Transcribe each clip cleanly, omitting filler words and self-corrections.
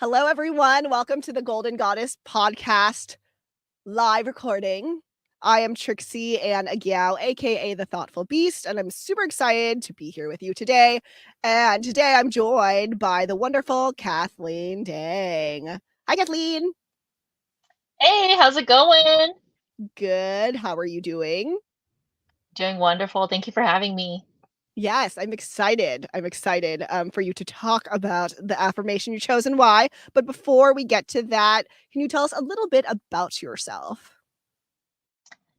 Hello, everyone. Welcome to the Golden Goddess podcast live recording. I am Trixie and Agyao, aka the Thoughtful Beast, and I'm super excited to be here with you today. And today I'm joined by the wonderful Kathleen Dang. Hi, Kathleen. Hey, how's it going? Good. How are you doing? Doing wonderful. Thank you for having me. Yes, I'm excited. I'm excited for you to talk about the affirmation you chose and why. But before we get to that, can you tell us a little bit about yourself?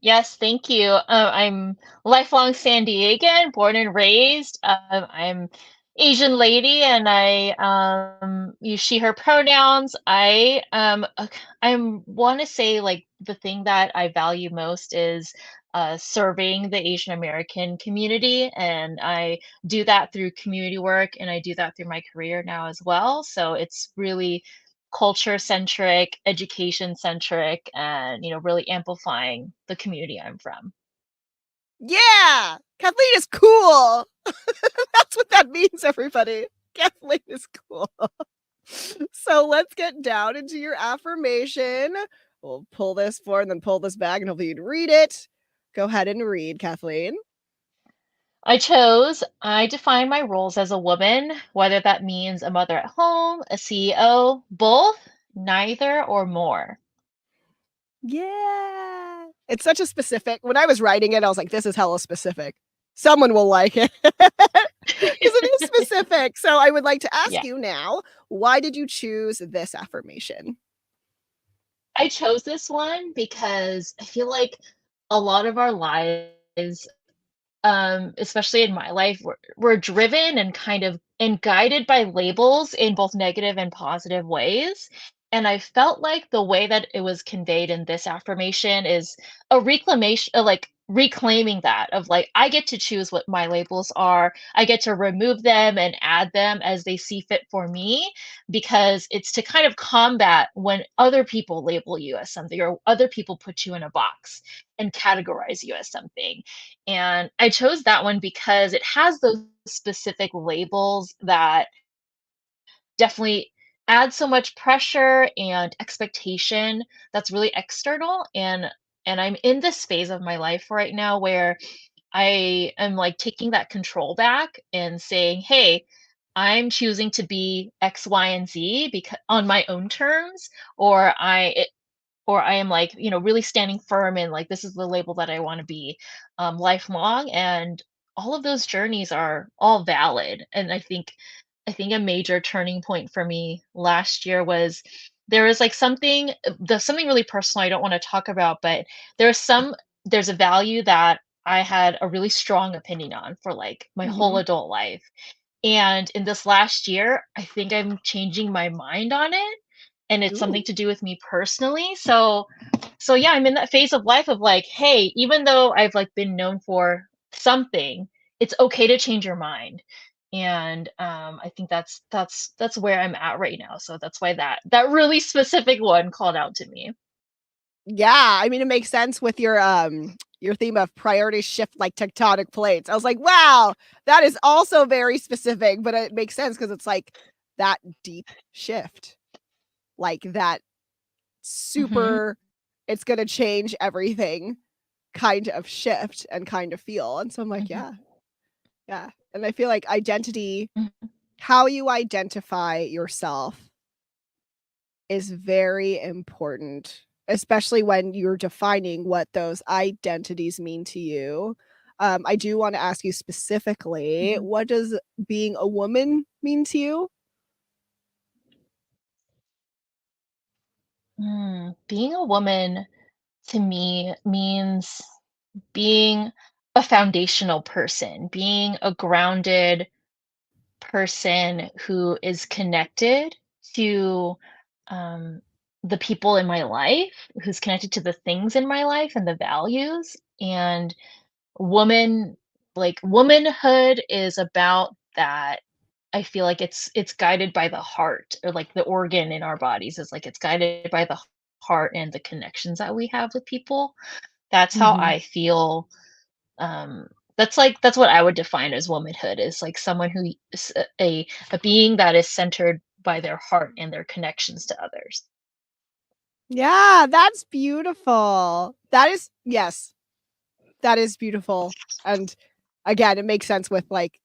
Yes, thank you. I'm lifelong San Diegan, born and raised. I'm Asian lady, and I use she, her pronouns. I want to say like the thing that I value most is serving the Asian American community, and I do that through community work, and I do that through my career now as well. So it's really culture centric, education centric, and really amplifying the community I'm from. Yeah, Kathleen is cool. That's what that means, everybody. Kathleen is cool. So let's get down into your affirmation. We'll pull this forward and then pull this back, and hopefully you'd read it. Go ahead and read, Kathleen. I define my roles as a woman, whether that means a mother at home, a CEO, both, neither, or more. Yeah. It's such a specific. When I was writing it, I was like, this is hella specific. Someone will like it. Because it is specific. So I would like to ask Yeah. you now, why did you choose this affirmation? I chose this one because I feel like a lot of our lives, especially in my life, we're driven and kind of and guided by labels in both negative and positive ways. And I felt like the way that it was conveyed in this affirmation is a reclamation, like reclaiming that of like, I get to choose what my labels are. I get to remove them and add them as they see fit for me, because it's to kind of combat when other people label you as something or other people put you in a box and categorize you as something. And I chose that one because it has those specific labels that definitely add so much pressure and expectation that's really external. And I'm in this phase of my life right now where I am like taking that control back and saying, "Hey, I'm choosing to be X, Y, and Z because on my own terms, or I am like, really standing firm in like this is the label that I want to be lifelong." And all of those journeys are all valid. And I think a major turning point for me last year was there was like something really personal I don't want to talk about, but there's a value that I had a really strong opinion on for like my whole Mhm. adult life. And in this last year, I think I'm changing my mind on it, and it's something Ooh. to do with me personally. So yeah, I'm in that phase of life of like, hey, even though I've like been known for something, it's okay to change your mind. And I think that's where I'm at right now. So that's why that really specific one called out to me. Yeah, I mean, it makes sense with your theme of priorities shift like tectonic plates. I was like, wow, that is also very specific, but it makes sense because it's like that deep shift, like that Hmm. super, it's gonna change everything kind of shift and kind of feel. And so I'm like, Hmm. yeah, yeah. And I feel like identity, how you identify yourself is very important, especially when you're defining what those identities mean to you. I do want to ask you specifically, Hmm. what does being a woman mean to you? Being a woman to me means being a foundational person, being a grounded person who is connected to um, the people in my life, who's connected to the things in my life and the values. And woman, like womanhood is about that. I feel like it's guided by the heart, or like the organ in our bodies is like it's guided by the heart and the connections that we have with people. That's how Mhm. I feel. um that's what I would define as womanhood, is like someone who is a being that is centered by their heart and their connections to others. Yeah, that's beautiful. Yes, that is beautiful. And again, it makes sense with like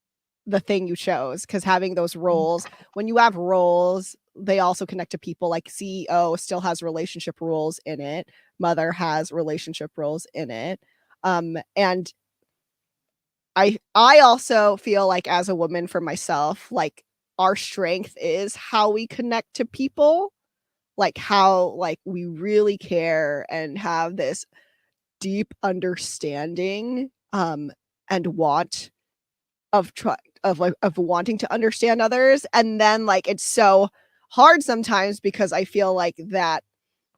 the thing you chose, because having those roles, when you have roles, they also connect to people. Like CEO still has relationship roles in it, mother has relationship roles in it. And I also feel like as a woman for myself, like our strength is how we connect to people, like how like we really care and have this deep understanding and want of of wanting to understand others. And then like it's so hard sometimes because I feel like that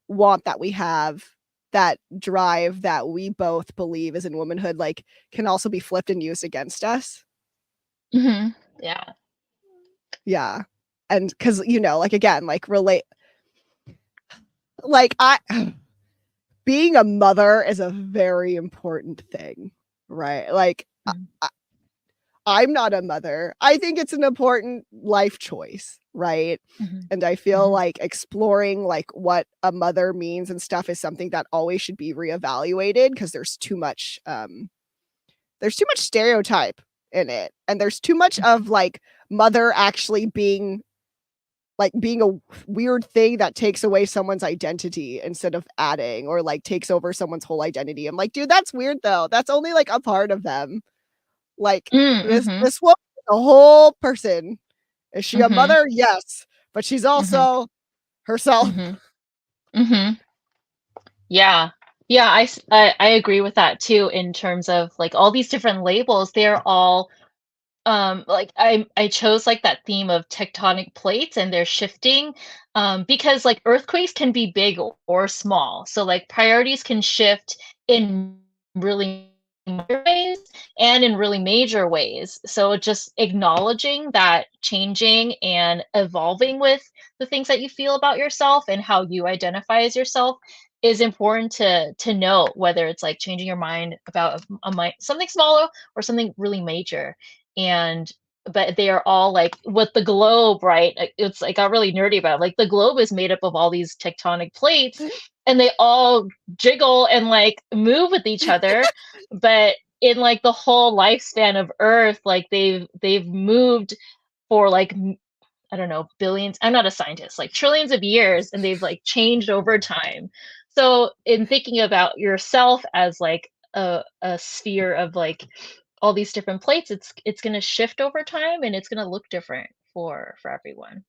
want that we have, that drive that we both believe is in womanhood, like can also be flipped and used against us. Yeah. Yeah. And because like again, like relate, like I being a mother is a very important thing, right? Like Mhm. I'm not a mother. I think it's an important life choice, right? Mhm. And I feel Mhm. like exploring like what a mother means and stuff is something that always should be reevaluated, because there's too much stereotype in it, and there's too much of like mother actually being a weird thing that takes away someone's identity instead of adding, or like takes over someone's whole identity. I'm like, dude, that's weird though. That's only like a part of them. Like Mhm. this woman is a whole person. Is she a Mhm. mother? Yes, but she's Mhm. also herself. Mhm. Mhm. Yeah. Yeah, I agree with that too in terms of like all these different labels. They're all like I chose like that theme of tectonic plates and they're shifting because like earthquakes can be big or small. So like priorities can shift in really minor ways and in really major ways. So just acknowledging that changing and evolving with the things that you feel about yourself and how you identify as yourself is important to know, whether it's like changing your mind about something smaller or something really major. And but they are all like with the globe, right? It's I got really nerdy about it. Like the globe is made up of all these tectonic plates and they all jiggle and like move with each other. But in like the whole lifespan of Earth, like they've moved for like I don't know, billions. I'm not a scientist, like trillions of years, and they've like changed over time. So in thinking about yourself as like a sphere of like all these different plates, it's going to shift over time and it's going to look different for everyone.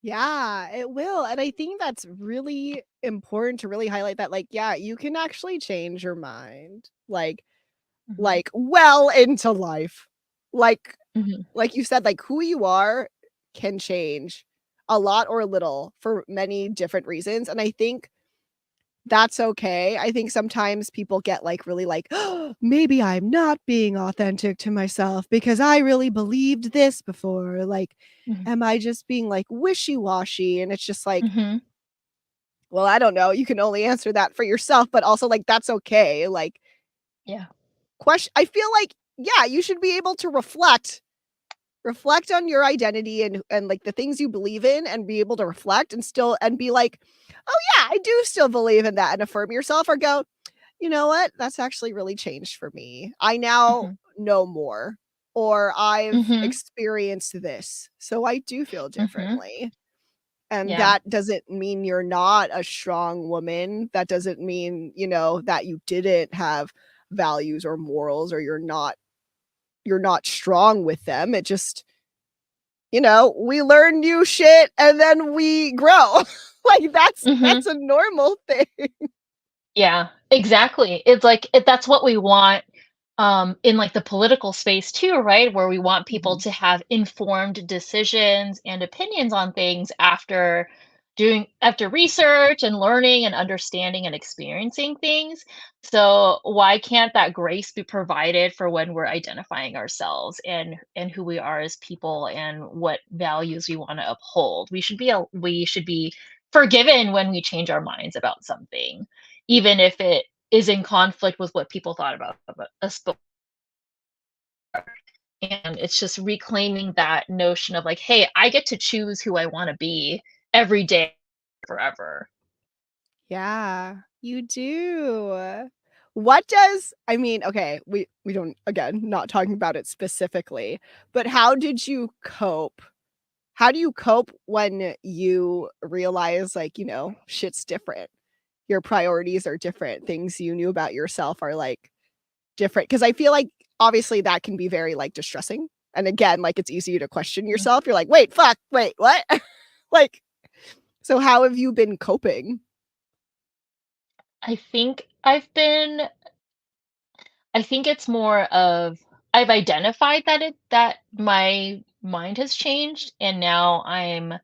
Yeah, it will. And I think that's really important to really highlight that, like, yeah, you can actually change your mind. Hmm. Well into life. Like Hmm. like you said, like who you are can change a lot or a little for many different reasons. And I think that's okay. I think sometimes people get like really like, "Oh, maybe I'm not being authentic to myself because I really believed this before. Like, Hmm. am I just being like wishy-washy?" And it's just like, Hmm. well, I don't know. You can only answer that for yourself, but also like that's okay. Like, Yeah. I feel like, yeah, you should be able to reflect on your identity and like the things you believe in, and be able to reflect and still and be like, oh yeah, I do still believe in that, and affirm yourself, or go, you know what, that's actually really changed for me, I now Hmm. know more, or I've Hmm. experienced this, so I do feel Hmm. differently. And Yeah. that doesn't mean you're not a strong woman. That doesn't mean, that you didn't have values or morals, or you're not strong with them. It just, we learn new shit and then we grow. Like Hmm. that's a normal thing. Yeah, exactly. It's like that's what we want in like the political space too, right? Where we want people Mhm. to have informed decisions and opinions on things after research and learning and understanding and experiencing things. So why can't that grace be provided for when we're identifying ourselves and who we are as people and what values we want to uphold? We should be forgiven when we change our minds about something, even if it is in conflict with what people thought about us before. And it's just reclaiming that notion of like, hey, I get to choose who I want to be every day forever. Yeah, you do. What does I mean, okay, we don't again, not talking about it specifically, but how did you cope? How do you cope when you realize like, shit's different? Your priorities are different. Things you knew about yourself are like different. Because I feel like obviously that can be very like distressing. And again, like it's easy to question Mhm. yourself. You're like, wait, fuck, wait, what? Like, so how have you been coping? I think I think it's more of I've identified that my mind has changed, and now I'm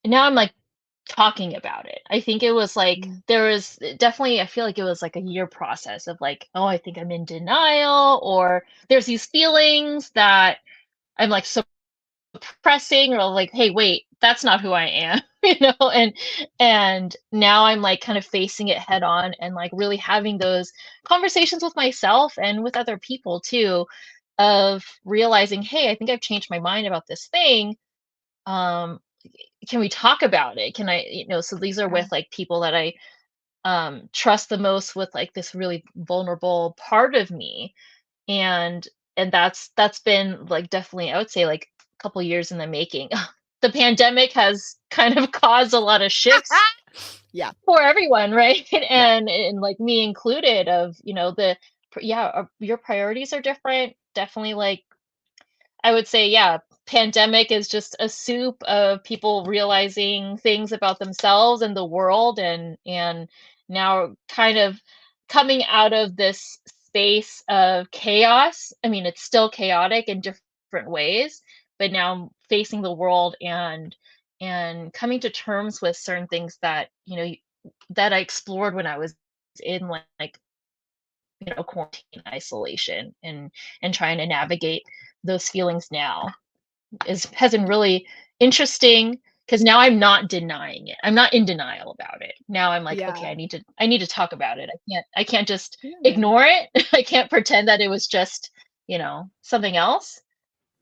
like talking about it. I think it was like Mm. there was definitely I feel like it was like a year process of like, oh, I think I'm in denial, or there's these feelings that I'm like suppressing, or like, hey, wait, that's not who I am, and now I'm like kind of facing it head on and like really having those conversations with myself and with other people too, of realizing, hey, I think I've changed my mind about this thing. Um, can we talk about it? Can I, so these are Yeah. with like people that I trust the most with like this really vulnerable part of me, and that's been like definitely I would say like a couple years in the making. The pandemic has kind of caused a lot of shifts Yeah, for everyone, right? yeah, And like me included, of yeah, your priorities are different, definitely. Like I would say, yeah, pandemic is just a soup of people realizing things about themselves and the world, and now kind of coming out of this space of chaos. I mean, it's still chaotic in different ways, but now facing the world and coming to terms with certain things that, that I explored when I was in like, quarantine isolation, and trying to navigate those feelings now is has been really interesting, because now I'm not denying it. I'm not in denial about it. Now I'm like, okay, yeah, I need to talk about it. I can't just yeah, ignore it. I can't pretend that it was just, something else.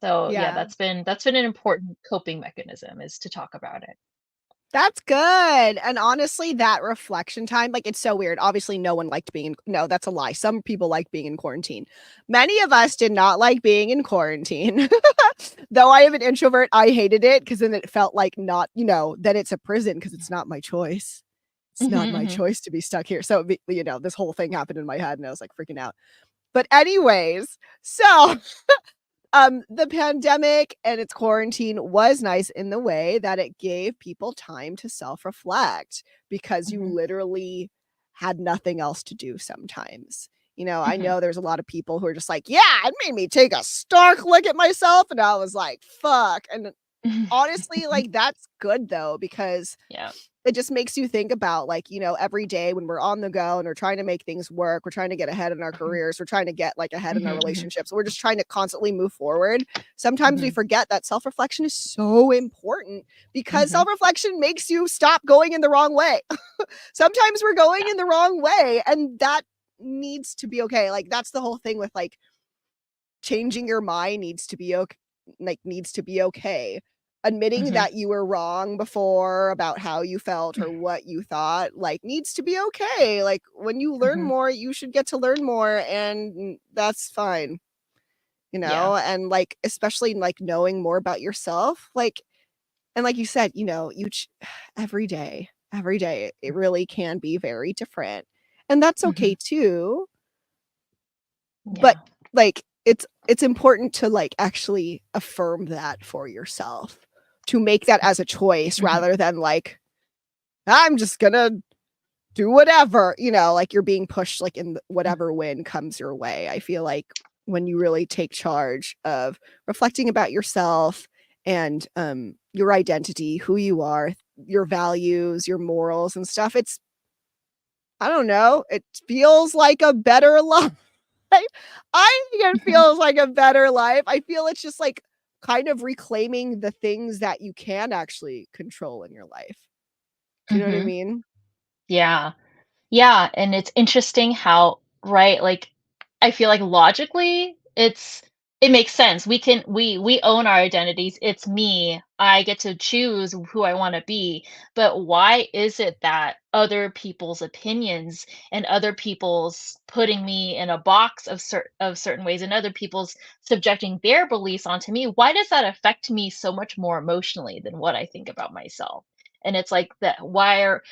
So yeah, yeah. that's been an important coping mechanism, is to talk about it. That's good, and honestly, that reflection time like, it's so weird. Obviously, no one liked being in no, that's a lie. Some people like being in quarantine. Many of us did not like being in quarantine. Though I am an introvert, I hated it because then it felt like not then it's a prison because it's not my choice. It's not my Hmm. choice to be stuck here. So, this whole thing happened in my head, and I was, like, freaking out. But anyways, so the pandemic and its quarantine was nice in the way that it gave people time to self-reflect because you Hmm. literally had nothing else to do sometimes. I Hmm. know there's a lot of people who are just like, "Yeah, it made me take a stark look at myself," and I was like, "Fuck." And honestly, like, that's good though because Yeah. it just makes you think about like, every day when we're on the go and we're trying to make things work, we're trying to get ahead in our careers, we're trying to get like ahead in our Hmm. relationships. We're just trying to constantly move forward. Sometimes we Hmm. forget that self-reflection is so important because Hmm. self-reflection makes you stop going in the wrong way. Sometimes we're going in the wrong way and that needs to be okay. Like that's the whole thing with like changing your mind needs to be okay, like needs to be okay. Admitting Hmm. that you were wrong before about how you felt or what you thought like needs to be okay. Like when you learn Hmm. more, you should get to learn more and that's fine, Yeah. and like especially like knowing more about yourself. Like and like you said, every day it really can be very different. And that's Hmm. okay too. But, Yeah. like, it's important to, like, actually affirm that for yourself, to make that as a choice Hmm. rather than, like, "I'm just gonna do whatever," like you're being pushed, like, in whatever wind comes your way. I feel like when you really take charge of reflecting about yourself and, your identity, who you are, your values, your morals and stuff, I don't know, it feels like a better life. I think it feels like a better life. I feel it's just like kind of reclaiming the things that you can actually control in your life. Do you know what I Hmm. mean? Yeah. Yeah, and it's interesting how, right, like I feel like logically It makes sense. We own our identities. It's me. I get to choose who I want to be. But why is it that other people's opinions and other people's putting me in a box of certain ways and other people's subjecting their beliefs onto me, why does that affect me so much more emotionally than what I think about myself? And it's like that why are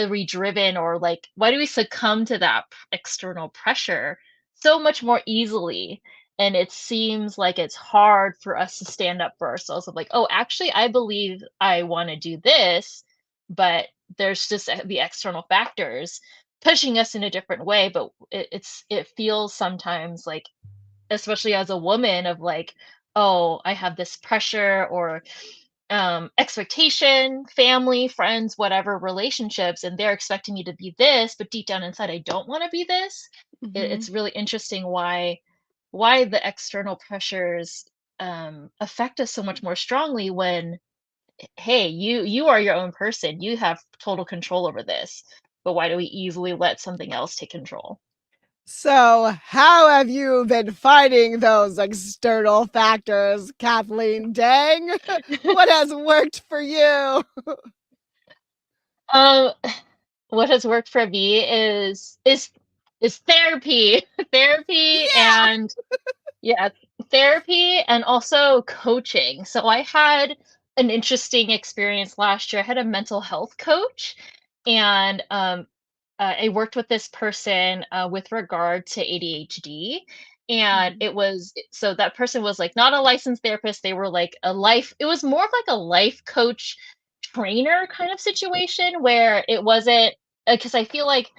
we driven, or like why do we succumb to that external pressure so much more easily? And it seems like it's hard for us to stand up for ourselves of like, oh, actually I believe I want to do this, but there's just the external factors pushing us in a different way. But it feels sometimes like, especially as a woman, of like, oh, I have this pressure or expectation, family, friends, whatever, relationships, and they're expecting me to be this, but deep down inside I don't want to be this. Mhm. It's really interesting why the external pressures affect us so much more strongly when, hey, you are your own person, you have total control over this, but why do we easily let something else take control? So, how have you been fighting those external factors, Kathleen Dang? What has worked for you? um what has worked for me is therapy. Therapy, Yeah. and yeah, therapy and also coaching. So I had an interesting experience last year. I had a mental health coach, and I worked with this person with regard to ADHD. And Mhm. it was, so that person was like not a licensed therapist. They were like it was more of like a life coach trainer kind of situation, where it wasn't, because I feel like,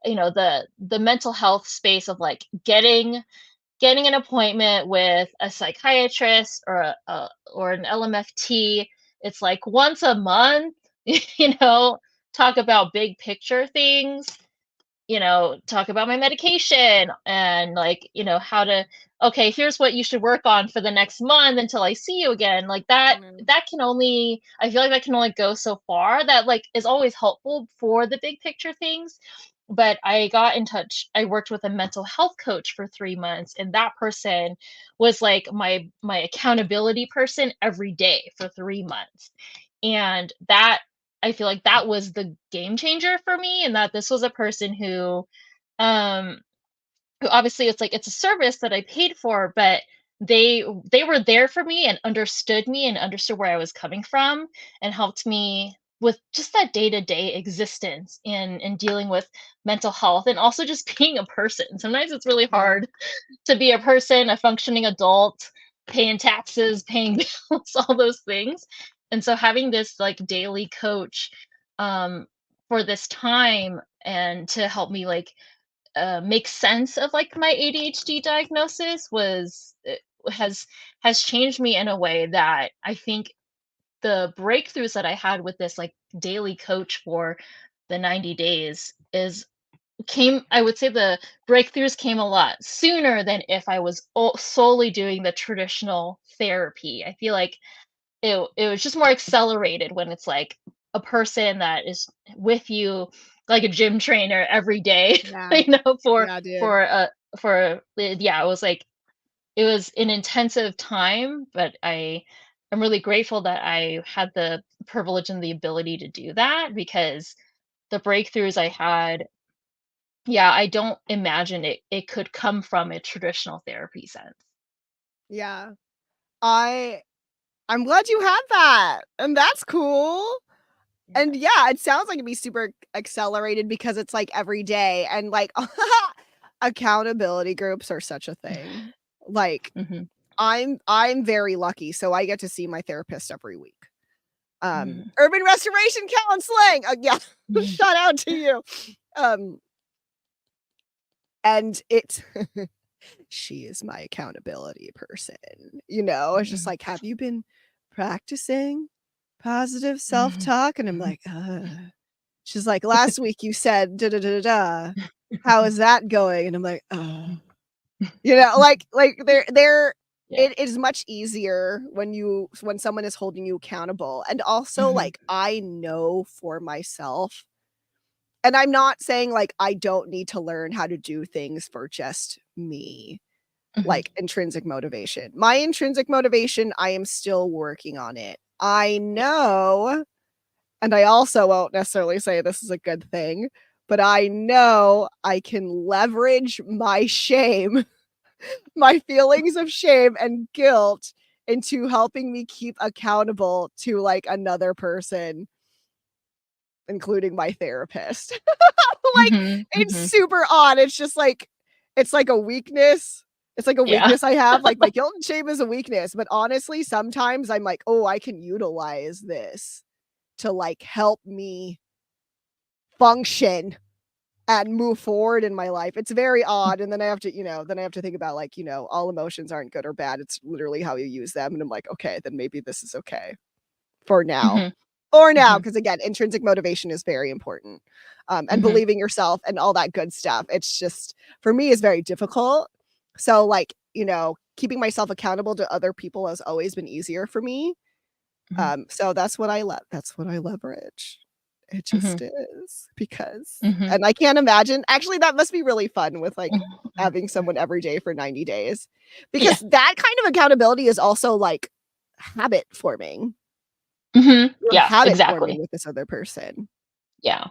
the mental health space of like getting an appointment with a psychiatrist or or an LMFT, it's like once a month, talk about big picture things, talk about my medication and like, how to, okay, here's what you should work on for the next month until I see you again. Like Mm. that can only, I feel like that can only go so far. That like is always helpful for the big picture things. But I got in touch, I worked with a mental health coach for 3 months, and that person was like my accountability person every day for 3 months. And that, I feel like that was the game changer for me, and that this was a person um, who obviously it's like it's a service that I paid for, but they were there for me and understood where I was coming from, and helped me with just that day-to-day existence in dealing with mental health, and also just being a person. Sometimes it's really Yeah. hard to be a person, a functioning adult, paying taxes, paying bills, all those things. And so having this like daily coach um, for this time, and to help me like make sense of like my ADHD diagnosis has has changed me in a way that I think the breakthroughs that I had with this like daily coach for the 90 days is came I would say the breakthroughs came a lot sooner than if I was solely doing the traditional therapy. I feel like it was just more accelerated when it's like a person that is with you like a gym trainer every day, Yeah. for Yeah, dude. for a yeah, it was like it was an intensive time, but I'm really grateful that I had the privilege and the ability to do that, because the breakthroughs I had, yeah, I don't imagine it could come from a traditional therapy sense. Yeah. I I'm glad you had that, and that's cool. Yeah. And yeah, it sounds like it'd be super accelerated because it's like every day and like accountability groups are such a thing. Like Mhm. I'm very lucky, so I get to see my therapist every week. Mhm. Urban restoration counseling. Yeah, Mhm. shout out to you. Um, and it's she is my accountability person. It's just Mhm. like, have you been practicing positive Mhm. self-talk? And I'm like, she's like, last week you said da da da da da. How is that going? And I'm like, like they're Yeah. it is much easier when someone is holding you accountable. And also Mhm. like I know for myself, and I'm not saying like I don't need to learn how to do things for just me. like intrinsic motivation. My intrinsic motivation, I am still working on it. I know, and I also won't necessarily say this is a good thing, but I know I can leverage my shame, my feelings of shame and guilt into helping me keep accountable to like another person, including my therapist. Like, Mhm, it's mhm. super odd. It's just like it's like a weakness. It's like a Yeah. weakness I have. Like, my guilt and shame is a weakness, but honestly, sometimes I'm like, "Oh, I can utilize this to, like, help me function and move forward in my life." It's very odd, and then I have to, then I have to think about, like, all emotions aren't good or bad. It's literally how you use them, and I'm like, "Okay, then maybe this is okay for now." Mhm, For now, mhm, because again, intrinsic motivation is very important, and mhm, believing yourself and all that good stuff. It's just for me is very difficult. So, like, keeping myself accountable to other people has always been easier for me. mhm, So that's what I leverage. It mhm, just is because mhm, and I can't imagine actually, that must be really fun with, like, mhm, having someone every day for 90 days, yeah. because that kind of accountability is also, like, habit forming. Mhm, You're yeah, habit forming exactly. with this other person. Yeah.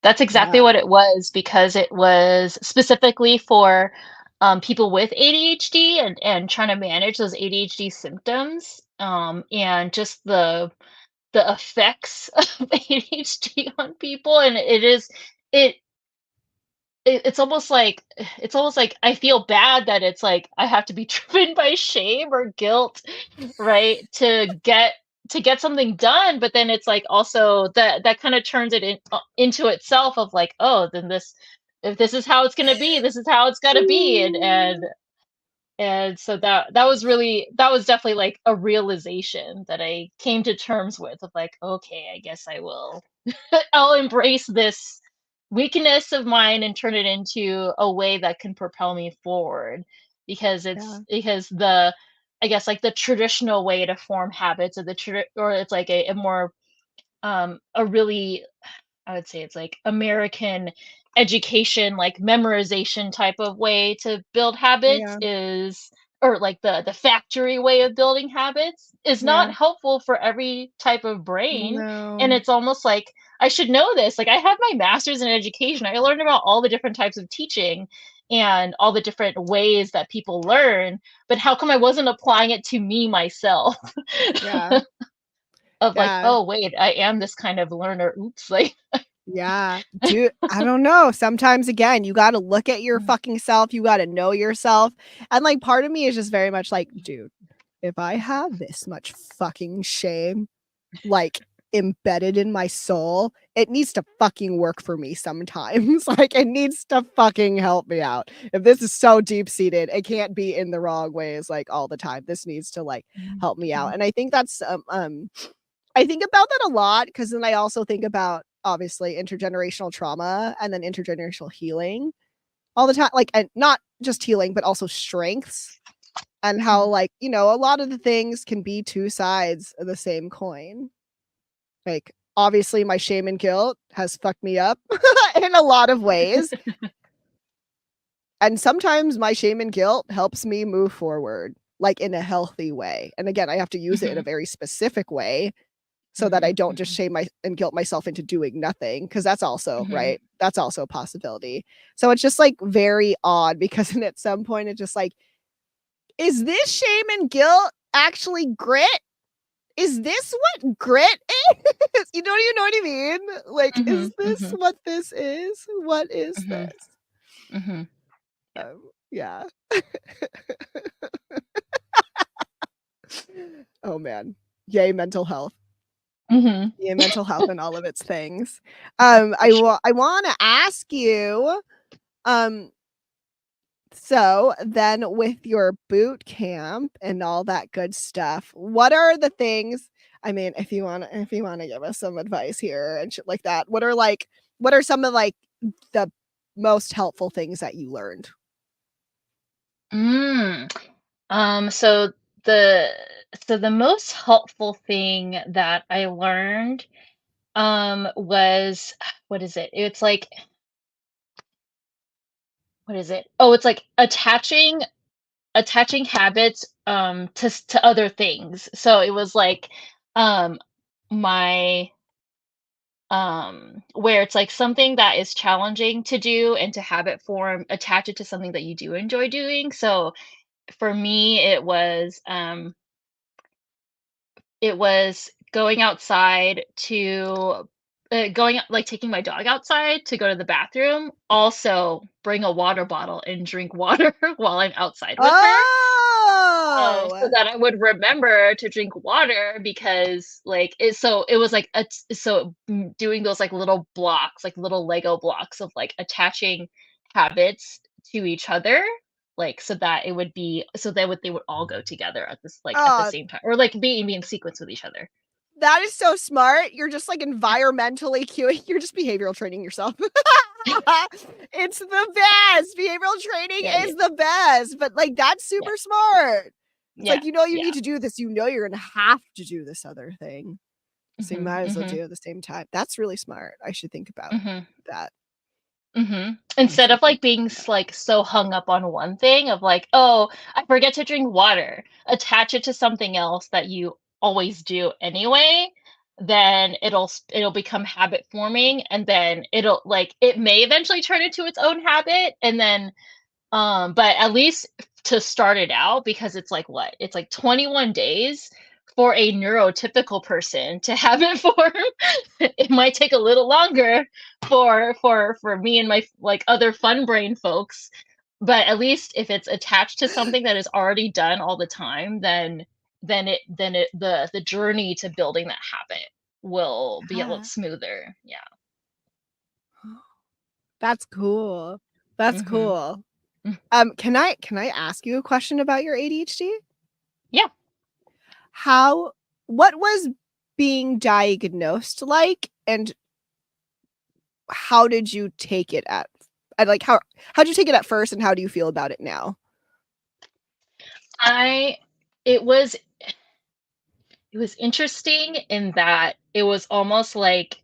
That's exactly Yeah, what it was because it was specifically for, people with ADHD and trying to manage those ADHD symptoms, and just the effects of ADHD on people, and it it's almost like I feel bad that it's like I have to be driven by shame or guilt, right, to get something done, but then it's like also that kind of turns it into itself of like, oh, then this if this is how it's gonna be, this is how it's gotta be, and so that was definitely like a realization that I came to terms with of like, okay, I guess I will I'll embrace this weakness of mine and turn it into a way that can propel me forward yeah, because the I guess like the traditional way to form habits or or it's like a more a really I would say it's like American education, like memorization type of way to build habits yeah, is, or like the factory way of building habits is not yeah. helpful for every type of brain. And No. it's almost like I should know this. Like I have my master's in education. I learned about all the different types of teaching and all the different ways that people learn, but how come I wasn't applying it to me myself? Yeah, Of like, yeah, oh wait, I am this kind of learner. Oops, like yeah. Dude, I don't know. Sometimes, again, you gotta look at your Mhm. fucking self, you gotta know yourself, and, like, part of me is just very much like, "Dude, if I have this much fucking shame, like, embedded in my soul, it needs to fucking work for me sometimes." Like, it needs to fucking help me out. If this is so deep-seated, it can't be in the wrong ways, like, all the time. This needs to, like, Mhm, help me out, mhm, and I think that's, I think about that a lot because then I also think about, obviously, intergenerational trauma and then intergenerational healing all the time, like, and not just healing, but also strengths and how, mhm, like, a lot of the things can be 2 sides of the same coin. Like, obviously, my shame and guilt has fucked me up in a lot of ways, and sometimes my shame and guilt helps me move forward, like, in a healthy way, and again, I have to use it in a mhm, very specific way so that I mhm, don't just mhm, shame my and guilt myself into doing nothing, because that's also mhm, right? That's also a possibility. So it's just, like, very odd because then at some point, it's just like, "Is this shame and guilt actually grit? Is this what grit is?" You know what I mean? Like, is mhm, this mhm, what this is? What is mhm, this? mhm. Yeah. Yeah. Oh, man. Yay, mental health. Mhm. Yay, mental health and all of its things. For sure. I wanna ask you, um, so then with your boot camp and all that good stuff, what are the things I mean, if you wanna give us some advice here and shit like that, what are some of, like, the most helpful things that you learned? Mm. So the the most helpful thing that I learned, was what is it? It's like what is it? Oh, it's like attaching habits to other things. So it was like um my where it's like something that is challenging to do and to habit form, attach it to something that you do enjoy doing. So for me it was going outside to going like taking my dog outside to go to the bathroom, also bring a water bottle and drink water while I'm outside with her. So Oh! that I would remember to drink water because like it was like doing those like little blocks, like little Lego blocks of like attaching habits to each other, like so that it would be so they would all go together at this like at the Oh, same time, or like be in sequence with each other. that is so smart. You're just, like, environmentally cueing you're just behavioral training yourself. It's the best. Behavioral training Yeah, yeah, is the best, but, like, that's yeah, super smart. It's yeah, like, you know you yeah. need to do this, you know you're gonna have to do this other thing, so you Mhm, might as well do mhm, it at the same time. That's really smart. I should think about mhm. that. I Instead should of think like being about like so hung up on one thing of like, oh, I forget to drink water, attach it to something else that you always do anyway, then it'll become habit forming, and then it'll like it may eventually turn into its own habit, and then but at least to start it out, because it's like what? It's like 21 days for a neurotypical person to have it form. It might take a little longer for me and my like other fun brain folks, but at least if it's attached to something that is already done all the time, then the journey to building that habit will be a lot that. smoother. Yeah. That's cool. That's Mhm. cool. Mm. Can I ask you a question about your ADHD? Yeah. How what was being diagnosed like, and how did you take it at and, like, how'd you take it at first, and how do you feel about it now? I it was It was interesting in that it was almost like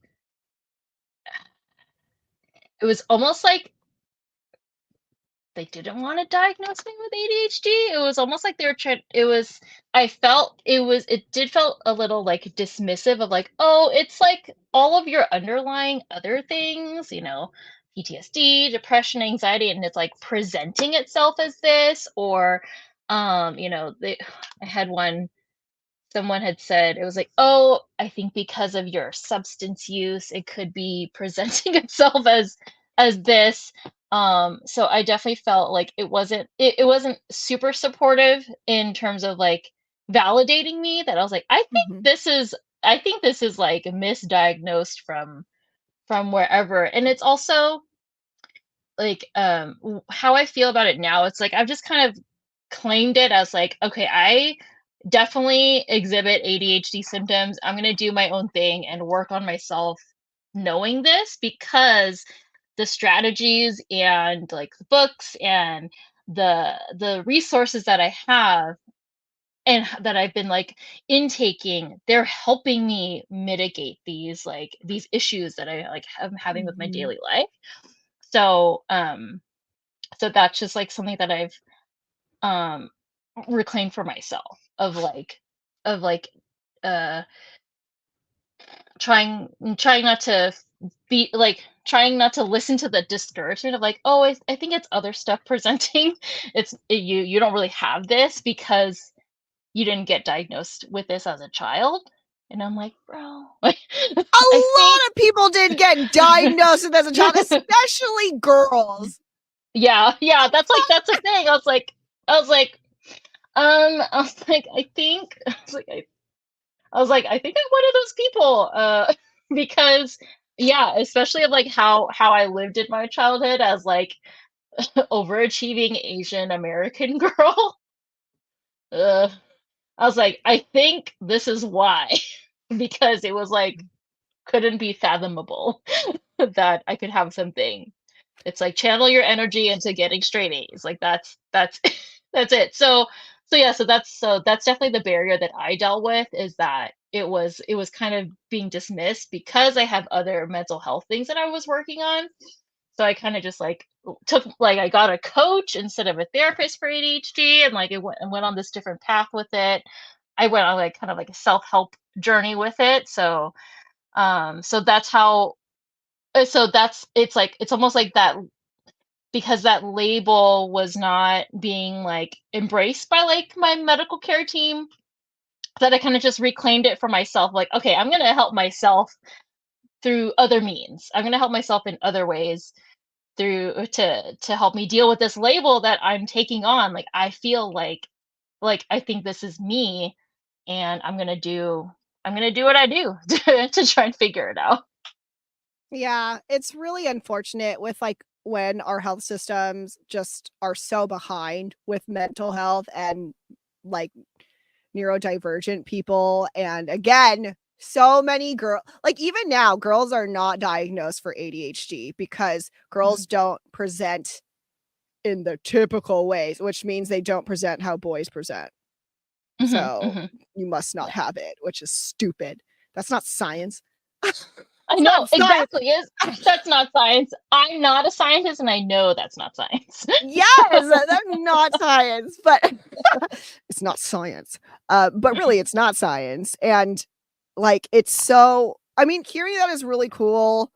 they didn't wanna diagnose me with ADHD. It was almost like they were trying it was I felt it did felt a little, like, dismissive of, like, "Oh, it's, like, all of your underlying other things, PTSD, depression, anxiety, and it's, like, presenting itself as this," or, they I had one someone had said it was like, "Oh, I think because of your substance use, it could be presenting itself as this." So I definitely felt like it wasn't super supportive in terms of like validating me, that I was like, Mhm, I think this is like misdiagnosed from wherever. And it's also like how I feel about it now, it's like I've just kind of claimed it as like, okay, I definitely exhibit ADHD symptoms. I'm going to do my own thing and work on myself knowing this, because the strategies and like the books and the resources that I have and that I've been like intaking, they're helping me mitigate these issues that I like am having with my mhm. daily life. So so that's just like something that I've um reclaimed for myself of like uh trying not to be like trying not to listen to the discouragement of like, oh, I think it's other stuff presenting. You don't really have this because you didn't get diagnosed with this as a child. And I'm like, bro, like, A I think lot of people did get diagnosed with as a child, especially girls. yeah, that's the thing. I was like I was like, I was like, I think I'm one of those people, because yeah, especially of like how I lived in my childhood as like overachieving Asian American girl. uh, I was like, I think this is why, because it was like couldn't be fathomable that I could have something. It's like channel your energy into getting straight A's. Like that's that's it. So that's definitely the barrier that I dealt with, is that it was kind of being dismissed because I have other mental health things that I was working on. So I kind of just like I got a coach instead of a therapist for ADHD, and like went on this different path with it. I went on like kind of like a self-help journey with it. So that's how so that's it's almost like that, because that label was not being like embraced by like my medical care team, that I kind of just reclaimed it for myself. Like, okay, I'm going to help myself through other means. I'm going to help myself in other ways to help me deal with this label that I'm taking on. Like, I feel like I think this is me, and I'm going to do what I do to try and figure it out. Yeah, it's really unfortunate with like when our health systems just are so behind with mental health and like neurodivergent people. And again, so many like even now, girls are not diagnosed for ADHD because girls don't present in the typical ways, which means they don't present how boys present. Mhm, So mhm. you must not Yeah. have it, which is stupid. That's not science. I It's know not science. exactly. That's not science. I'm not a scientist, and I know that's not science. Yes, that's not science, but it's not science. But really, it's not science. And like, it's so, I mean, hearing that is really cool,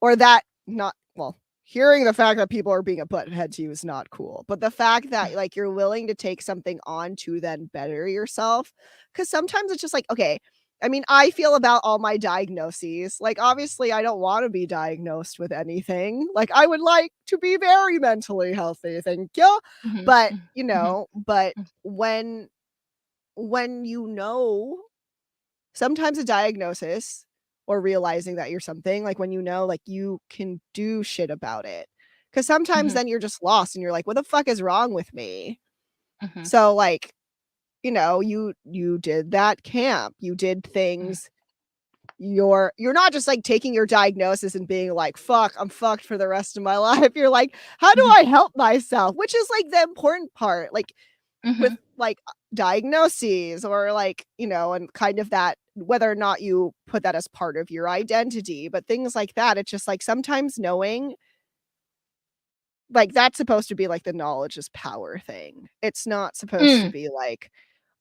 or that not, well, hearing the fact that people are being a butthead to you is not cool. But the fact that like you're willing to take something on to then better yourself, because sometimes it's just like, okay, I mean, I feel about all my diagnoses. Like, obviously, I don't want to be diagnosed with anything. Like, I would like to be very mentally healthy. Thank you. Mhm, But, mhm, you mhm, know, but mhm, when you know, sometimes a diagnosis or realizing that you're something, like when you know, like you can do shit about it. Because sometimes mhm, then you're just lost and you're like, what the fuck is wrong with me? mhm, So, like, you know, you did that camp, you did mhm, things. You're not just like taking your diagnosis and being like, fuck, I'm fucked for the rest of my life. You're like, how do mhm, I help myself? Which is like the important part. Like with mhm, like diagnoses or like, you know, and kind of that, whether or not you put that as part of your identity, but things like that. It's just like sometimes knowing, like, that's supposed to be like the knowledge is power thing. It's not supposed to mm, be like,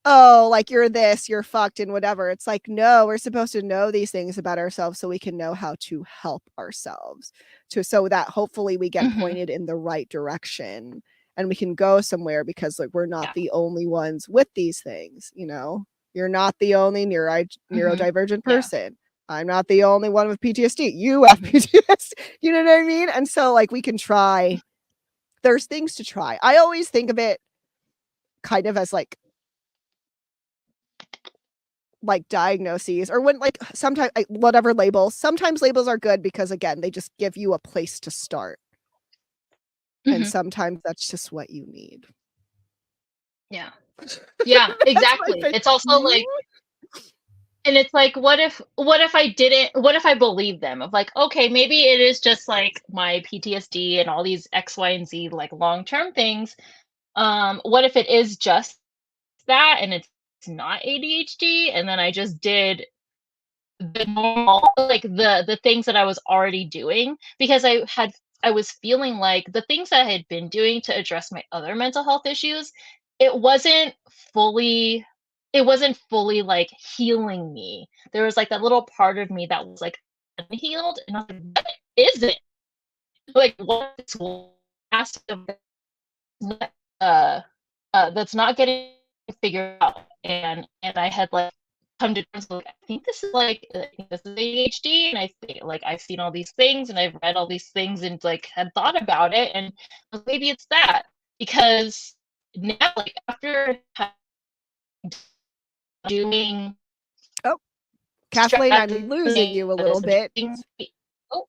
oh, like you're this, you're fucked and whatever. It's like, no, we're supposed to know these things about ourselves so we can know how to help ourselves, to so that hopefully we get mhm. pointed in the right direction and we can go somewhere, because like we're not Yeah. the only ones with these things, you know. You're not the only Mhm. neurodivergent Yeah. person. I'm not the only one with PTSD. You have Mhm. PTSD. You know what I mean? And so like we can try, there's things to try. I always think of it kind of as like diagnoses, or when like sometimes like, whatever labels, sometimes labels are good because again they just give you a place to start, and Mhm. sometimes that's just what you need. Yeah. Yeah, That's my exactly. opinion. It's also like, and it's like, what if I believe them of like, okay, maybe it is just like my PTSD and all these X, Y, and Z like long-term things. What if it is just that and it's not ADHD, and then I just did the normal, like the things that I was already doing, because I was feeling like the things that I had been doing to address my other mental health issues, it wasn't fully it wasn't fully like healing me. There was like that little part of me that was like unhealed, and I was like, what is it? Like, what is this aspect of that, that's not getting figured out? And I had like come to terms with, like, I think this is ADHD, and I think like I've seen all these things and I've read all these things and like had thought about it, and maybe it's that, because now like after doing Oh, Kathleen, I'm losing strategy you a little this and bit. oh,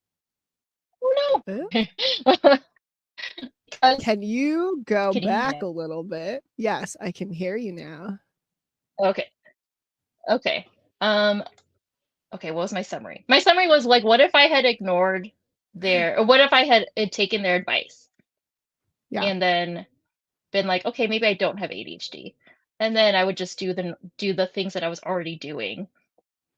oh Uh, no. Because can you go can you hear back me? a little bit? Yes, I can hear you now. Okay, okay. Um, okay, what was my summary? My summary was like, what if I had ignored or what if I had taken their advice Yeah. and then been like, okay, maybe I don't have ADHD, and then I would just do the things that I was already doing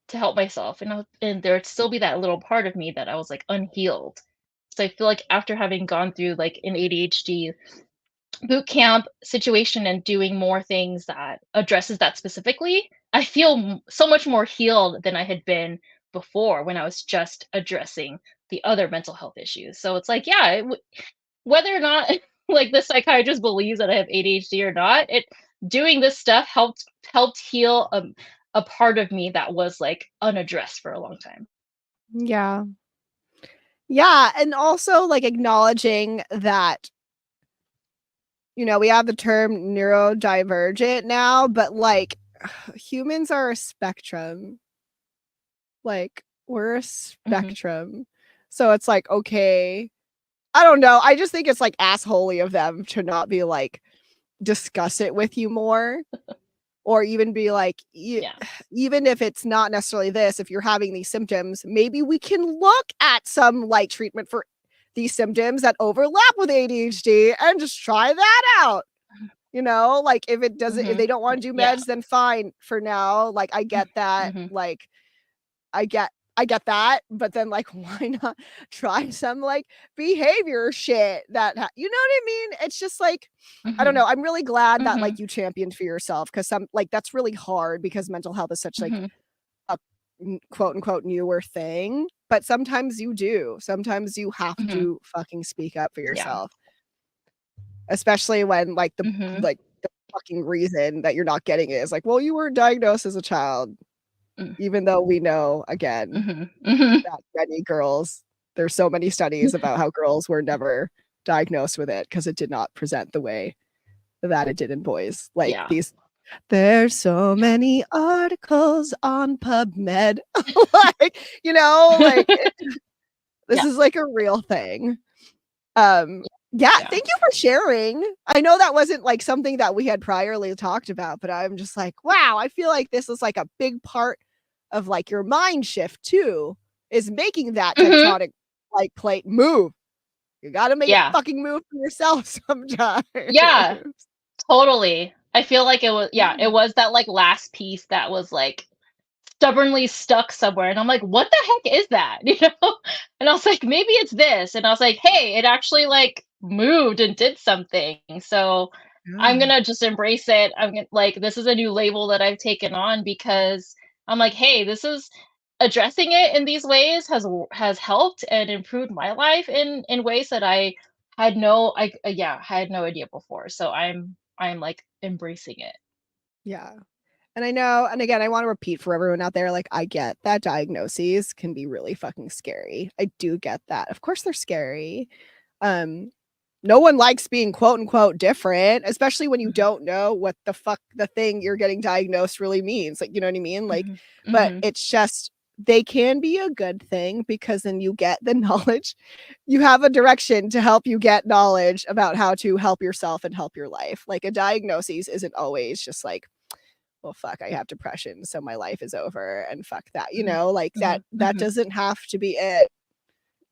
to help myself, and there would still be that little part of me that I was like unhealed, So I feel like after having gone through like an ADHD boot camp situation and doing more things that addresses that specifically, I feel so much more healed than I had been before when I was just addressing the other mental health issues. So it's like, yeah, whether or not like the psychiatrist believes that I have ADHD or not, it doing this stuff helped heal a part of me that was like unaddressed for a long time. Yeah. Yeah, and also like acknowledging that we have the term neurodivergent now, but like humans are a spectrum. Like we're a Mhm. spectrum. So it's like, okay, I don't know. I just think it's like assholey of them to not be like discuss it with you more, or even be like, Yeah. even if it's not necessarily this, if you're having these symptoms, maybe we can look at some like treatment for these symptoms that overlap with ADHD and just try that out. Like if it doesn't, if Mhm. they don't want to do Yeah. meds, then fine for now. Like I get that. Mhm. Like I get that, but then like why not try some like behavior shit you know what I mean? It's just like I don't Mhm. know. I'm really glad that Mhm. like you championed for yourself because some like that's really hard because mental health is such like Mhm. a quote unquote newer thing, but sometimes you do. Sometimes you have Mhm. to fucking speak up for Yeah. yourself, especially when like Mhm. the fucking reason that you're not getting it is like, well, you were diagnosed as a child, Mm. even though we know again Mhm. Mhm. that many girls there's so many studies about how girls were never diagnosed with it because it did not present the way that it did in boys. Like Yeah. there's so Yeah. many articles on PubMed. Like, like this Yeah. is like a real thing. Yeah, Yeah. thank you for sharing. I know that wasn't like something that we had priorly talked about, but I'm just like, wow, I feel like this is like a big part of like your mind shift too, is making that Mhm. tectonic like plate move. You got to make it Yeah. fucking move for yourself sometimes. Yeah. Totally. I feel like it Yeah. was that like last piece that was like stubbornly stuck somewhere, and I'm like, "What the heck is that?" You know? And I was like, "Maybe it's this." And I was like, "Hey, it actually like moved and did something." So I'm Yeah. gonna just embrace it. I'm gonna like this is a new label that I've taken on because I'm like, "Hey, this is addressing it in these ways has helped and improved my life in ways that had no idea before." So I'm like embracing it. Yeah. And I know, and again, I want to repeat for everyone out there, like, I get that diagnoses can be really fucking scary. I do get that. Of course, they're scary. Um, no one likes being quote unquote different, especially when you Mhm. don't know what the fuck the thing you're getting diagnosed really means. Like, you know what I mean? Like, Mhm. but Mhm. it's just, they can be a good thing because then you get the knowledge. You have a direction to help you get knowledge about how to help yourself and help your life. Like, a diagnosis isn't always just like, well, fuck, I have depression, so my life is over and fuck that, Mhm. like that Mhm. that Mhm. doesn't have to be it.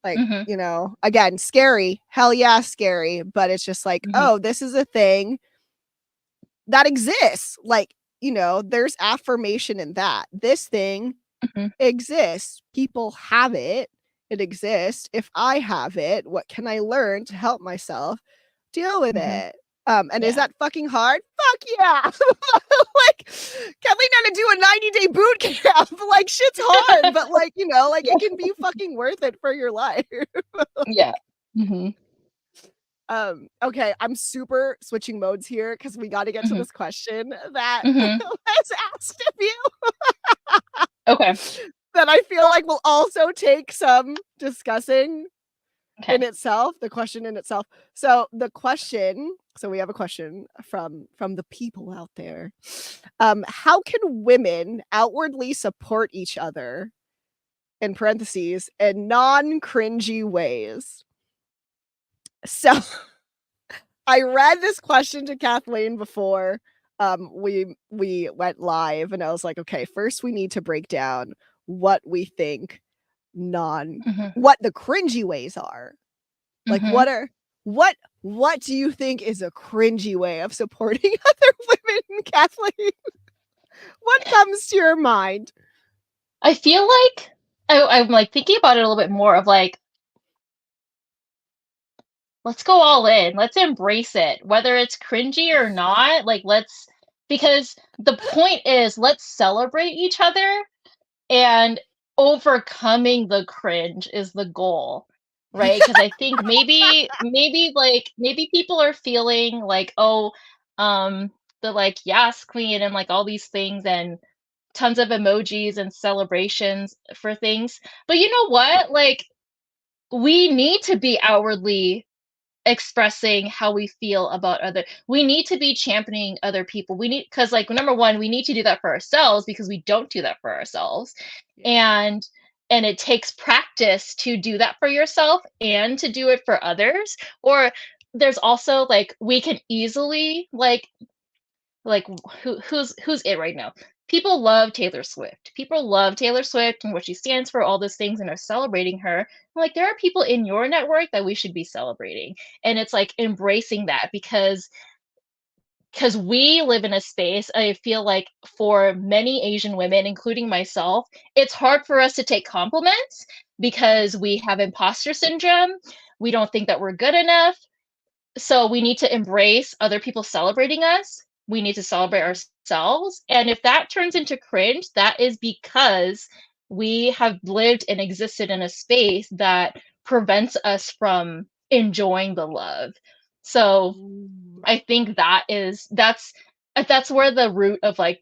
Like, Mhm. again, scary, hell yeah, scary, but it's just like, Mhm. oh, this is a thing that exists. Like, there's affirmation in that. This thing Mhm. exists. People have it. It exists. If I have it, what can I learn to help myself deal with Mhm. it? And is Yeah. that fucking hard? Fuck yeah. Like Kathleen had to do a 90-day boot camp. Like shit's hard, but like, like Yeah. it can be fucking worth it for your life. Yeah. Mhm. Okay, I'm super switching modes here because we got to get to Mhm. this question that Mhm. was asked of you Okay. that I feel like will also take some discussing in Okay. itself, the question in itself. So we have a question from the people out there. How can women outwardly support each other in parentheses in non-cringy ways? So I read this question to Kathleen before we went live and I was like, okay, first we need to break down what we think non Mhm. what the cringy ways are. Like Mhm. what do you think is a cringy way of supporting other women, Kathleen? What comes to your mind? I feel like I'm like thinking about it a little bit more of like let's go all in. Let's embrace it. Whether it's cringy or not, like because the point is let's celebrate each other, and overcoming the cringe is the goal, right? Because I think maybe people are feeling like, oh, the like yes queen and like all these things and tons of emojis and celebrations for things. But you know what? Like we need to be outwardly expressing how we feel about we need to be championing other people. We need, because like number one, we need to do that for ourselves because we don't do that for ourselves. Yeah. And it takes practice to do that for yourself and to do it for others. Or there's also like we can easily like who's it right now? People love Taylor Swift. People love Taylor Swift and what she stands for, all those things, and are celebrating her. Like there are people in your network that we should be celebrating. And it's like embracing that because we live in a space, I feel like for many Asian women, including myself, it's hard for us to take compliments because we have imposter syndrome. We don't think that we're good enough. So we need to embrace other people celebrating us. We need to celebrate ourselves. And if that turns into cringe, that is because we have lived and existed in a space that prevents us from enjoying the love. So Ooh. I think that's where the root of like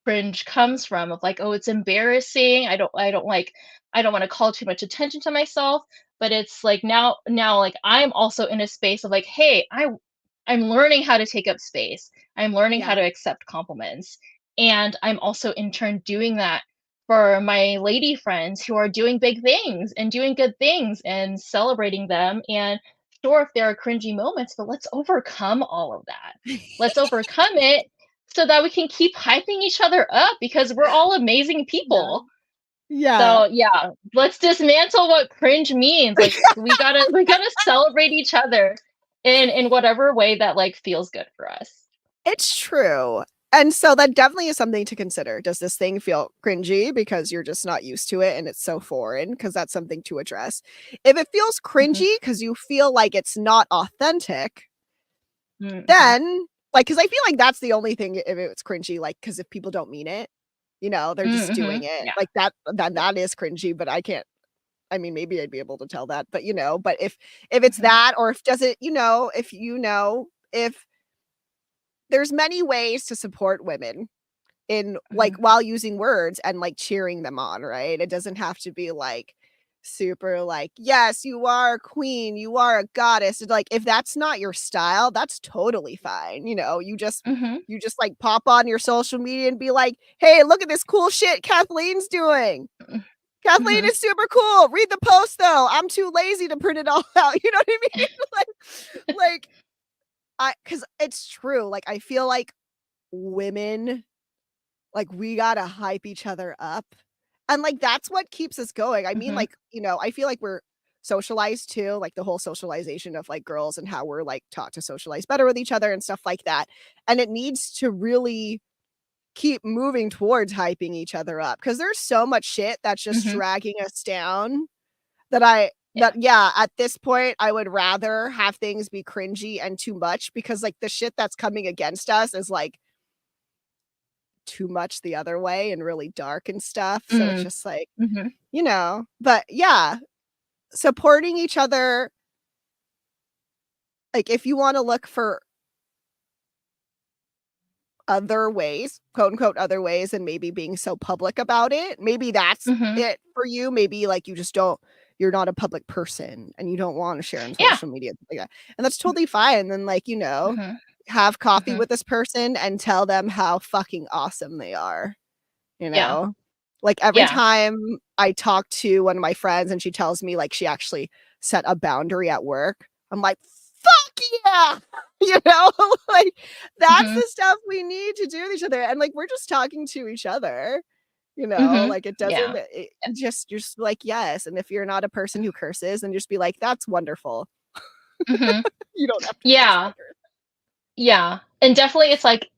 cringe comes from, of like, oh, it's embarrassing. I don't want to call too much attention to myself. But it's like now like I'm also in a space of like, hey, I'm learning how to take up space. I'm learning how Yeah. to accept compliments. And I'm also in turn doing that for my lady friends who are doing big things and doing good things and celebrating them. And sure, if there are cringy moments, but let's overcome all of that. Let's overcome it so that we can keep hyping each other up because we're all amazing Yeah. people. Yeah. So yeah, let's dismantle what cringe means. Like we gotta celebrate each other in whatever way that like feels good for us. It's true. And so that definitely is something to consider. Does this thing feel cringy because you're just not used to it and it's so foreign? Because that's something to address. If it feels Mhm, cringy because you feel like it's not authentic, mhm, then like, because I feel like that's the only thing if it's cringy, like, because if people don't mean it, they're just doing mhm, it yeah, like that. That is cringy, but I can't. I mean, maybe I'd be able to tell that, but but if it's mhm, that, or if does it, if there's many ways to support women in like mhm, while using words and like cheering them on, right? It doesn't have to be like super like, yes, you are a queen, you are a goddess. It's like if that's not your style, that's totally fine. mhm, You just like pop on your social media and be like, hey, look at this cool shit Kathleen's doing. mhm, Kathleen mhm, is super cool. Read the post though. I'm too lazy to print it all out. You know what I mean? Like I because it's true. Like I feel like women, like we gotta hype each other up. And like that's what keeps us going. I mean, mhm, like, I feel like we're socialized too, like the whole socialization of like girls and how we're like taught to socialize better with each other and stuff like that. And it needs to really keep moving towards hyping each other up because there's so much shit that's just mhm, dragging us down that yeah, yeah, at this point I would rather have things be cringy and too much because like the shit that's coming against us is like too much the other way and really dark and stuff. So it's mm, just like, mhm, but yeah, supporting each other, like if you want to look for other ways, quote unquote other ways, and maybe being so public about it, maybe that's mhm, it for you. Maybe like you're not a public person and you don't want to share on yeah, social media, like that. And that's totally fine. Then like, mhm, have coffee mhm, with this person and tell them how fucking awesome they are, you yeah, know? Like every yeah, time I talk to one of my friends and she tells me like she actually set a boundary at work, I'm like, fuck yeah. Like that's mhm, the stuff we need to do with each other. And like we're just talking to each other, mhm, like it doesn't yeah, you're just like, yes. And if you're not a person who curses, then just be like, that's wonderful. mhm, You don't have to curse yeah, ever. yeah, and definitely it's like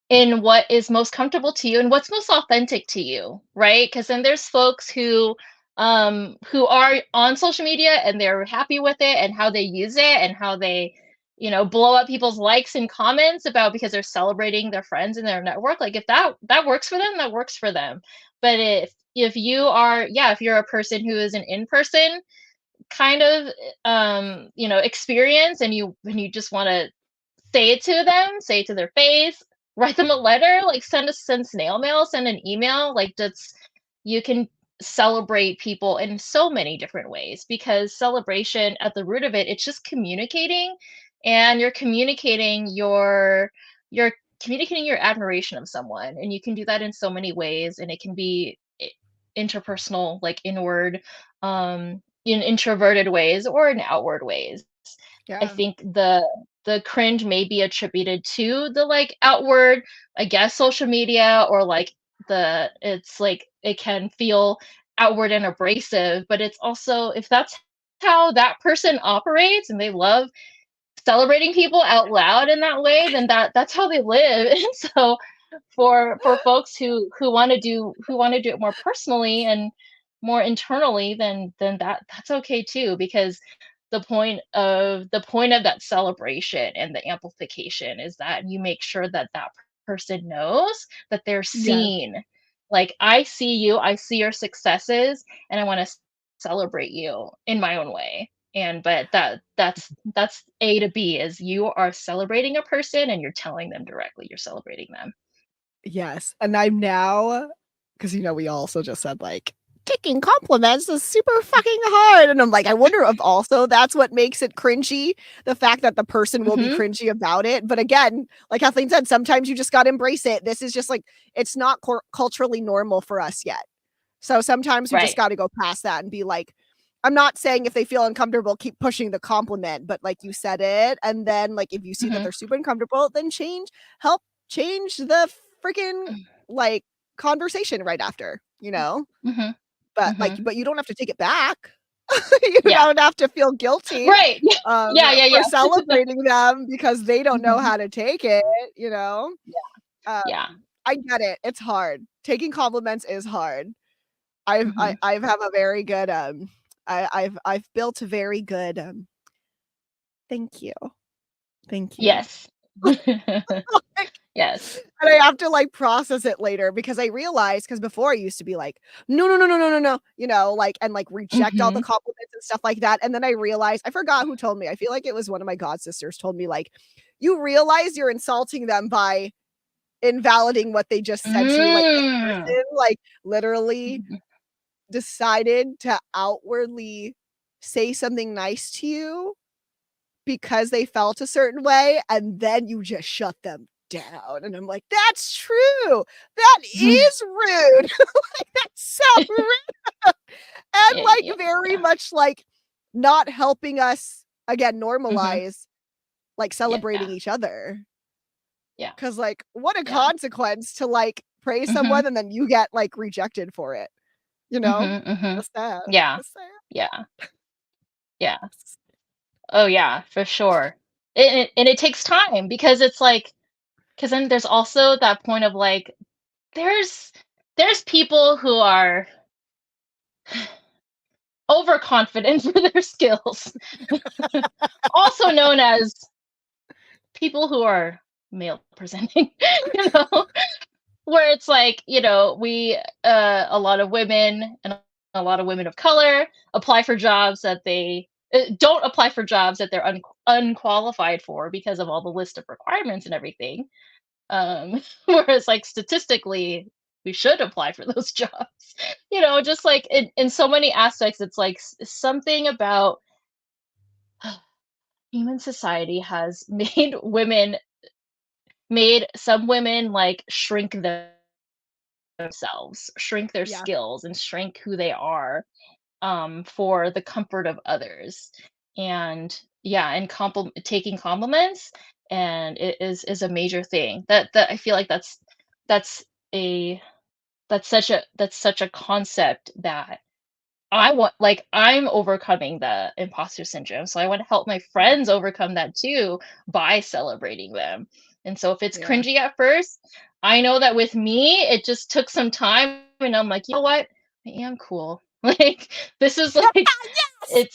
in what is most comfortable to you and what's most authentic to you, right? Because then there's folks who who are on social media and they're happy with it and how they use it and how they, blow up people's likes and comments about because they're celebrating their friends in their network. Like if that works for them, that works for them. But if you are, yeah, if you're a person who is an in-person kind of experience and you just want to say it to them, say it to their face, write them a letter, like send snail mail, send an email, like that's you can celebrate people in so many different ways because celebration at the root of it, it's just communicating and you're communicating your admiration of someone and you can do that in so many ways and it can be interpersonal, like inward, in introverted ways or in outward ways. I Yeah. think the cringe may be attributed to the like outward, I guess, social media or like it's like it can feel outward and abrasive, but it's also if that's how that person operates and they love celebrating people out loud in that way, then that's how they live. And so for folks who want to do it more personally and more internally, then that's okay too, because the point of that celebration and the amplification is that you make sure that that person knows that they're Yes. seen. Like I see you, I see your successes, and I want to celebrate you in my own way. And but that's A to B is you are celebrating a person and you're telling them directly you're celebrating them. Yes. And I'm now, because we also just said like taking compliments is super fucking hard. And I'm like, I wonder if also that's what makes it cringy, the fact that the person will be Mhm. cringy about it. But again, like Kathleen said, sometimes you just got to embrace it. This is just like, it's not culturally normal for us yet. So sometimes you just Right. got to go past that and be like, I'm not saying if they feel uncomfortable, keep pushing the compliment, but like you said it. And then, like, if you see that Mhm. they're super uncomfortable, then help change the freaking like conversation right after, Mhm. but like, Mhm. but you don't have to take it back. You Yeah. don't have to feel guilty Right. Yeah, yeah, for yeah. celebrating them because they don't know Mhm. how to take it, you know? Yeah. Um, Yeah. I get it. It's hard. Taking compliments is hard. Mhm. I've have a very good I've built a very good thank you. Thank you. Yes. Like, Yes. and I have to like process it later because I realized because before I used to be like, no, no, no, no, no, no, no, like and like reject all the Mhm. compliments and stuff like that. And then I realized I forgot who told me. I feel like it was one of my god sisters told me like, you realize you're insulting them by invalidating what they just said to you. Like this Mm. person, like literally Mhm. decided to outwardly say something nice to you because they felt a certain way, and then you just shut them down. And I'm like, that's true. That is rude. Like, that's so rude. And like Yeah, very yeah, much like not helping us again mhm, normalize like celebrating yeah, each other. yeah, Cause like what a yeah, consequence to like praise mhm, someone and then you get like rejected for it, you know? mhm, mhm, That's sad. yeah, That's sad. yeah, yeah. Oh, yeah, for sure. And it takes time because it's like, because then there's also that point of like, there's there's people who are overconfident for their skills, also known as people who are male presenting, you know? Where it's like, we a lot of women and a lot of women of color apply for jobs that they don't apply for jobs that they're unqualified for because of all the list of requirements and everything. Whereas like statistically, we should apply for those jobs. Just like in so many aspects, it's like something about human society has made some women like shrink themselves, shrink their Yeah. skills, and shrink who they are, for the comfort of others. And yeah, and taking compliments and it is a major thing that I feel like that's a that's such a concept that I'm overcoming the imposter syndrome, so I want to help my Yeah. friends overcome that too by celebrating them. And so if it's Yeah. cringy at first, I know that with me, it just took some time and I'm like, you know what? I am cool. Like, this is like, Yes.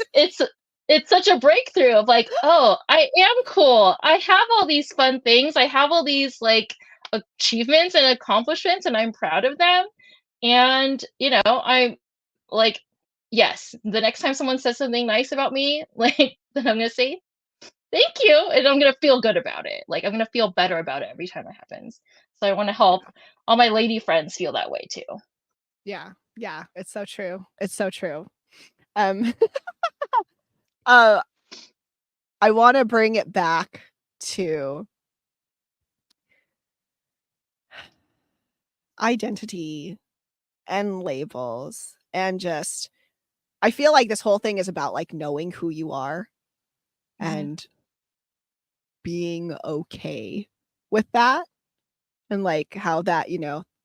it's such a breakthrough of like, oh, I am cool. I have all these fun things. I have all these like achievements and accomplishments, and I'm proud of them. And, I'm like, yes, the next time someone says something nice about me, like, then I'm gonna say, thank you. And I'm gonna feel good about it. Like, I'm gonna feel better about it every time it happens. So I want to help all my lady friends feel that way too. Yeah. Yeah. It's so true. It's so true. Um, uh, I want to bring it back to identity and labels and just I feel like this whole thing is about like knowing who you are Mhm. and being okay with that and like how that,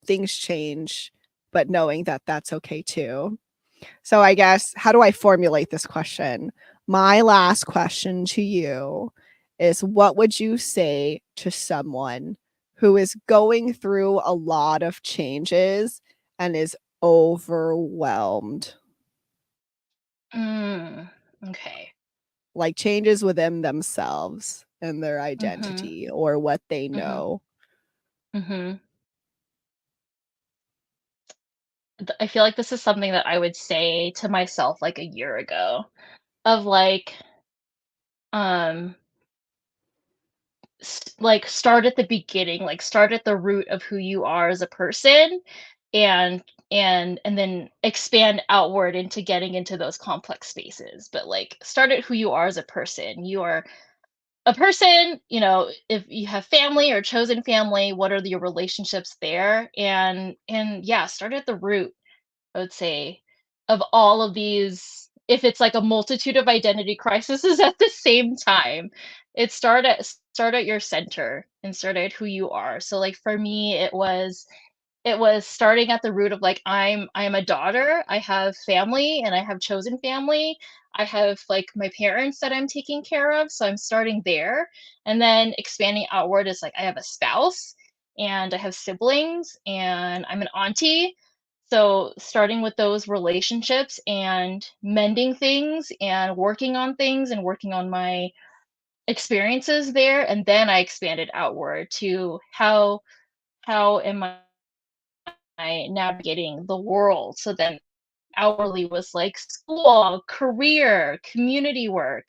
things change, but knowing that that's okay too. So I guess how do I formulate this question? My last question to you is what would you say to someone who is going through a lot of changes and is overwhelmed? Mm, okay. Like changes within themselves and their Mhm. identity or what they Mhm. know. Mhm. I feel like this is something that I would say to myself like a year ago of like, um like, start at the beginning, like start at the root of who you are as a person, and and then expand outward into getting into those complex spaces. But like, start at who you are as a person. You are a person, if you have family or chosen family, what are your relationships there? And yeah, start at the root, I would say, of all of these. If it's like a multitude of identity crises at the same time, start at your center and start at who you are. So like for me, it was starting at the root of like, I'm a daughter, I have family, and I have chosen family. I have like my parents that I'm taking care of, so I'm starting there. And then expanding outward is like, I have a spouse, and I have siblings, and I'm an auntie. So starting with those relationships and mending things and working on things and working on my experiences there, and then I expanded outward to how am I navigating the world? So then outwardly was like school, career, community work,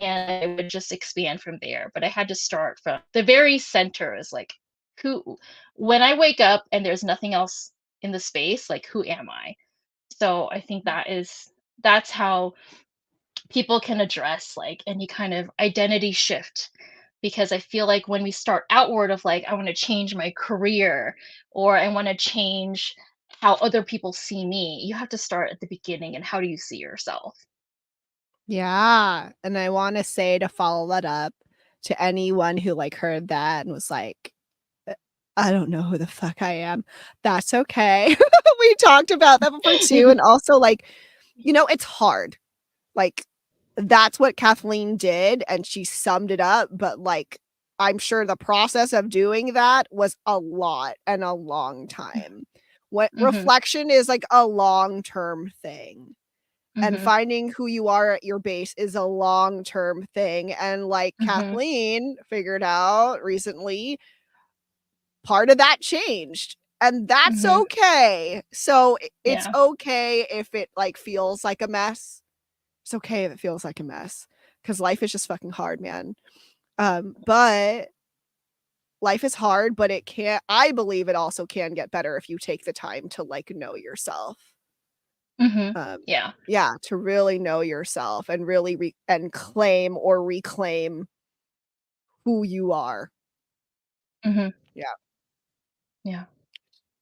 and it would just expand from there. But I had to start from the very center is like, who, when I wake up and there's nothing else in the space, like, who am I? So I think that's how people can address like any kind of identity shift, because I feel like when we start outward of like, I want to change my career, or I want to change how other people see me, you have to start at the beginning and how do you see yourself. Yeah, and I wanna say to follow that up to anyone who, like, heard that and was like, I don't know who the fuck I am." That's okay. We talked about that before too, and also, like, it's hard. Like, that's what Kathleen did, and she summed it up, but, like, I'm sure the process of doing that was a lot and a long time. What Mhm. reflection is, like, a long-term thing. And Mhm. finding who you are at your base is a long-term thing, and like Mhm. Kathleen figured out recently, part of that changed, and that's Mhm. okay. So, it's Yeah. okay if it, like, feels like a mess. It's okay if it feels like a mess, because life is just fucking hard, man. But life is hard, but it can I believe it also can get better if you take the time to, like, know yourself. Mhm. Um, Yeah. yeah, to really know yourself and really and claim or reclaim who you are. Mhm. Yeah, Yeah.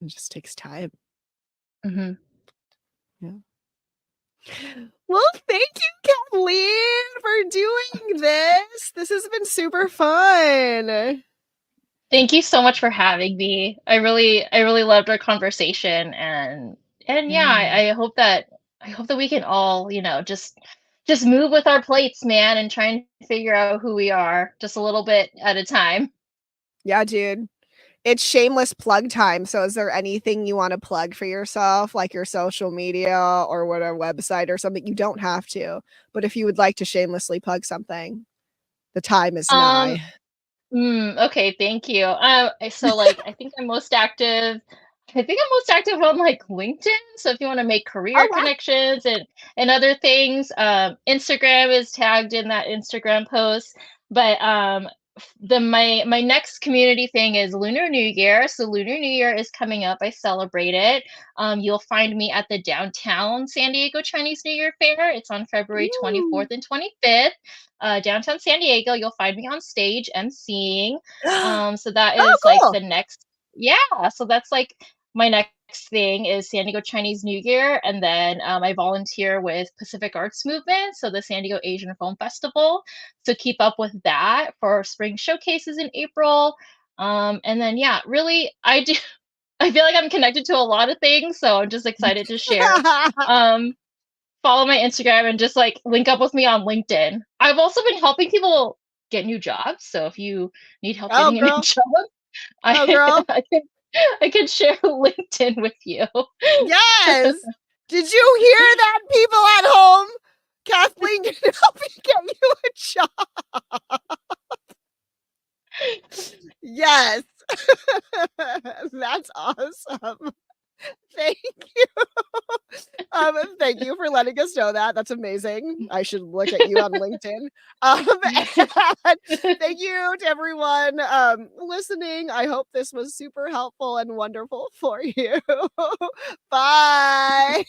it just takes time. Mhm. Yeah. Well, thank you, Kathleen, for doing this. This has been super fun. Thank you so much for having me. I really loved our conversation, and yeah, Yeah. I hope that we can all, just move with our plates, man, and try and figure out who we are just a little bit at a time. Yeah, dude. It's shameless plug time. So is there anything you want to plug for yourself, like your social media or what a website or something? You don't have to, but if you would like to shamelessly plug something, the time is Um, nigh. Okay, thank you. So like I think I'm most active on like LinkedIn. So if you want to make Oh career wow. connections and other things, Instagram is tagged in that Instagram post. But my next community thing is Lunar New Year. So Lunar New Year is coming up. I celebrate it. You'll find me at the downtown San Diego Chinese New Year Fair. It's on February Ooh. 24th and 25th. Downtown San Diego. You'll find me on stage emceeing. So that Oh, is like cool. the next, yeah. So that's like my next thing is San Diego Chinese New Year, and then I volunteer with Pacific Arts Movement, so the San Diego Asian Film Festival. So keep up with that for spring showcases in April. And then yeah, really, I do. I feel like I'm connected to a lot of things, so I'm just excited to share. Um, Follow my Instagram and just like link up with me on LinkedIn. I've also been helping people get new jobs. So if you need help Oh, getting a new girl. job, Oh, I girl. I can share LinkedIn with you. Yes. Did you hear that, people at home? Kathleen can help you get you a job. Yes. That's awesome. Thank you. Thank you for letting us know that. That's amazing. I should look at you on LinkedIn. And thank you to everyone listening. I hope this was super helpful and wonderful for you. Bye.